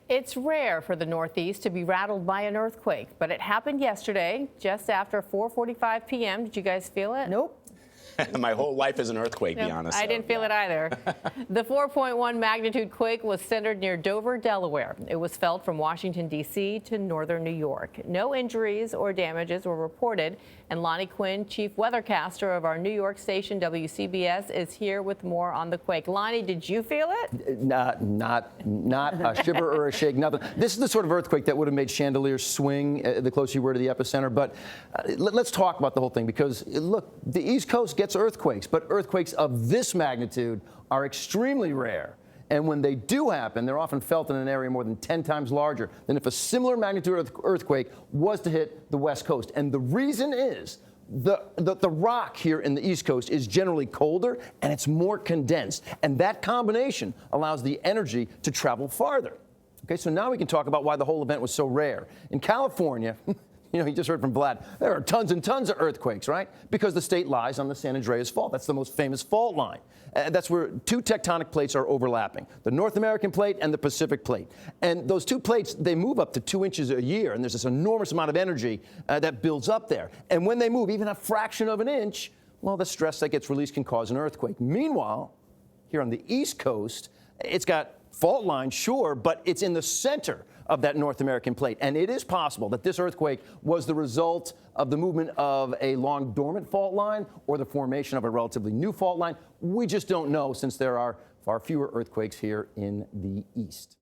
It's rare for the Northeast to be rattled by an earthquake, but it happened yesterday, just after 4:45 p.m. Did you guys feel it? Nope. My whole life is an earthquake, Yep, be honest. I didn't feel it either. The 4.1 magnitude quake was centered near Dover, Delaware. It was felt from Washington, D.C. to northern New York. No injuries or damages were reported, and Lonnie Quinn, chief weathercaster of our New York station WCBS, is here with more on the quake. Lonnie, did you feel it? Not a shiver or a shake, nothing. This is the sort of earthquake that would have made chandeliers swing the closer you were to the epicenter. But let's talk about the whole thing, because look, the East Coast gets earthquakes, but earthquakes of this magnitude are extremely rare. And when they do happen, they're often felt in an area more than 10 times larger than if a similar magnitude earthquake was to hit the West Coast. And the reason is the rock here in the East Coast is generally colder and it's more condensed. And that combination allows the energy to travel farther. Okay, so now we can talk about why the whole event was so rare. In California, you know, you just heard from Vlad, there are tons and tons of earthquakes, right? Because the state lies on the San Andreas Fault. That's the most famous fault line. That's where two tectonic plates are overlapping, the North American plate and the Pacific plate. And those two plates, they move up to 2 inches a year, and there's this enormous amount of energy that builds up there. And when they move even a fraction of an inch, well, the stress that gets released can cause an earthquake. Meanwhile, here on the East Coast, it's got fault lines, sure, but it's in the center of that North American plate. And it is possible that this earthquake was the result of the movement of a long dormant fault line or the formation of a relatively new fault line. We just don't know, since there are far fewer earthquakes here in the East.